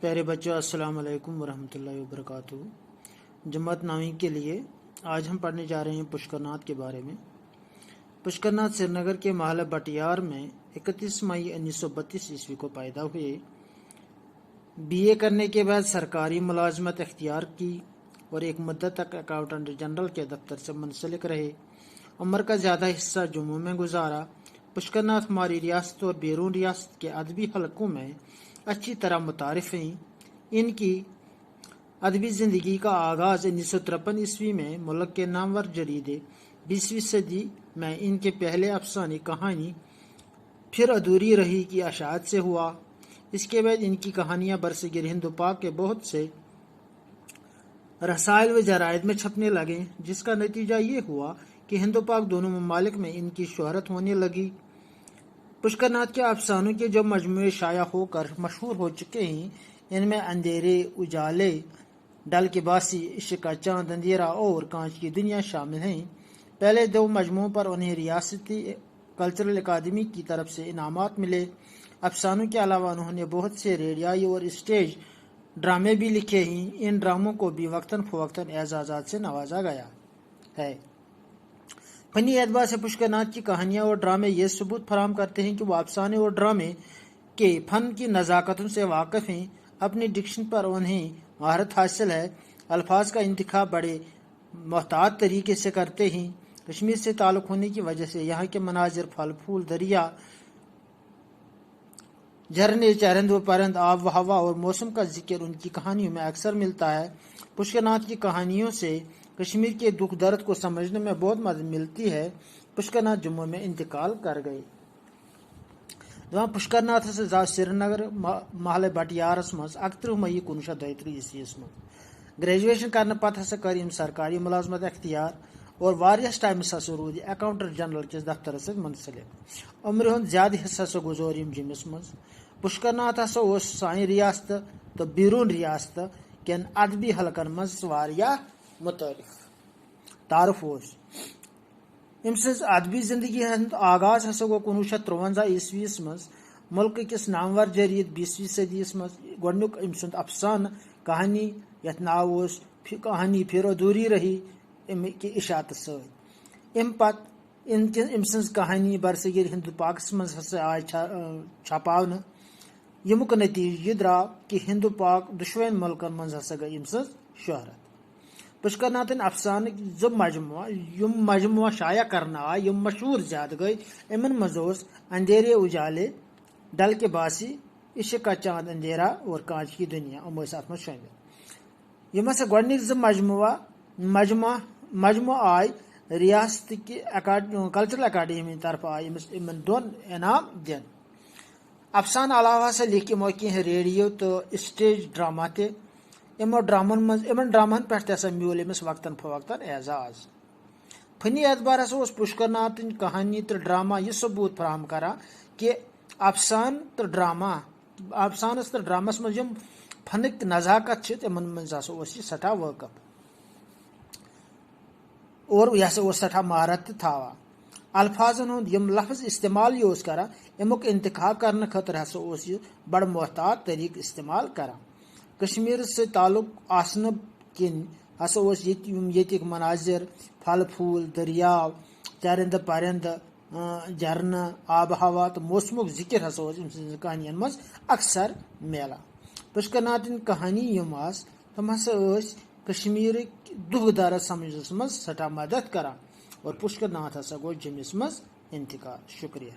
پیارے بچوں، السلام علیکم ورحمۃ اللہ وبرکاتہ۔ جماعت نامی کے لیے آج ہم پڑھنے جا رہے ہیں پشکر ناتھ کے بارے میں۔ پشکر ناتھ سری نگر کے محلہ بٹیار میں 31 مئی 1932 عیسوی کو پیدا ہوئے۔ بی اے کرنے کے بعد سرکاری ملازمت اختیار کی اور ایک مدت تک اکاؤنٹنٹ جنرل کے دفتر سے منسلک رہے۔ عمر کا زیادہ حصہ جموں میں گزارا۔ پشکر ناتھ ہماری ریاست اور بیرون ریاست کے ادبی حلقوں میں اچھی طرح متعارف ہیں۔ ان کی ادبی زندگی کا آغاز 1953 عیسوی میں ملک کے نامور جریدے 20ویں صدی میں ان کے پہلے افسانے کہانی پھر ادھوری رہی کی اشاعت سے ہوا۔ اس کے بعد ان کی کہانیاں برصغیر ہند و پاک کے بہت سے رسائل و جرائد میں چھپنے لگیں، جس کا نتیجہ یہ ہوا کہ ہند و پاک دونوں ممالک میں ان کی شہرت ہونے لگی۔ پشکر ناتھ کے افسانوں کے جو مجموعے شائع ہو کر مشہور ہو چکے ہیں، ان میں اندھیرے اجالے، ڈل کے باسی، عشق کا چاند اندھیرا اور کانچ کی دنیا شامل ہیں۔ پہلے دو مجموعوں پر انہیں ریاستی کلچرل اکیڈمی کی طرف سے انعامات ملے۔ افسانوں کے علاوہ انہوں نے بہت سے ریڈیائی اور اسٹیج ڈرامے بھی لکھے ہیں۔ ان ڈراموں کو بھی وقتاً فوقتاً اعزازات سے نوازا گیا ہے۔ فنی اعتبار سے پشکر ناتھ کی کہانیاں اور ڈرامے یہ ثبوت فراہم کرتے ہیں کہ وہ افسانے اور ڈرامے کے فن کی نزاکتوں سے واقف ہیں۔ اپنی ڈکشن پر انہیں مہارت حاصل ہے۔ الفاظ کا انتخاب بڑے محتاط طریقے سے کرتے ہیں۔ کشمیر سے تعلق ہونے کی وجہ سے یہاں کے مناظر، پھل پھول، دریا، جھرنے، چرند و پرند، آب و ہوا اور موسم کا ذکر ان کی کہانیوں میں اکثر ملتا ہے۔ پشکر ناتھ کی کہانیوں سے کشمیر کے دکھ درد کو سمجھنے میں بہت مدد ملتی ہے۔ پشکر ناتھ جموں میں انتقال کر گئے۔ جہاں پشکر ناتھ سے سری نگر محلہ بٹیارس مز 31 مئی 1932 عیسوی میں گریجویشن کرنے پتہ ہسا کر سرکاری ملازمت اختیار اور واریس ٹائمس ہسا رود اکاؤنٹنٹ جنرل کس دفتر سے منسلک۔ عمر ہند زیادہ حصہ ہسا گزور جمس مز۔ پشکر ناتھ ہسا سانہ ریاست تو بیرون ریاست کن ادبی حلقن مز واریاہ تعارف ام سز ادبی زندگی ہند آغاز ہسا گو 1953 عیسوی مز ملک کس نامور جرید 20ویں صدی مز گۄڈنیُک ام سند افسانہ کہانی یتھ ناو کہانی پھر ادھوری رہی کہ اشاعت ست ام پت ام سز کہانی برصغیر ہند پاکس مز ہسا آئی چھپاونہ۔ یمک نتیجہ یہ درا کہ ہند پاک دشوین ملکن مز ہسا گئی ام سز شہرت۔ پشکر ناتھن افسانہ یم مجموعہ شائع کرنا آئے یم مشہور زیادہ گئی، امن مز اندھیرے اجالے، ڈل کے باسی، عشق کا چاند اندھیرا اور کانچ کی دنیا ات مز شامل۔ یم ہسا گۄڈنک زٕ مجموعہ آئے ریاست کی کلچرل اکیڈمی طرف آئے امن دون انعام دن۔ افسانہ علاوہ ہسا لکھ یمو کینٛہہ ریڈیو تو اسٹیج ڈرامہ تہ۔ امن ڈرامہن پہ ہسا میول امس وقتاً فوقتاً اعزاز۔ فنی اعتبار ہسا پشکر ناتھن کہانی تو ڈرامہ یہ ثبوت فراہم کران کہ افسانس تو ڈرامس مز یم فنک نزاکت تمن مز ہسا یہ سٹھاہ واقف اور یہ ہسا سٹھاہ مہارت تھاوان۔ الفاظن ہند یم لفظ استعمال یہ کران امیک انتخاب کرنے خاطر ہسا یہ بڑ محتاط طریقہ استعمال کران۔ کشمیر سے تعلق آسن کن ہسا یتک مناظر، پھل پھول، دریاو، چرند پرند، جھرنہ، آب ہوا تو موسمک ذکر ہسا ام سز کہانین مز اکثر میلان۔ پشکر ناتھن کہانی یم تم ہسا کشمیر دکھ درد سمجھنس مز سٹھاہ مدد کران اور پشکر ناتھ ہسا گو جمس مز انتقال۔ شکریہ۔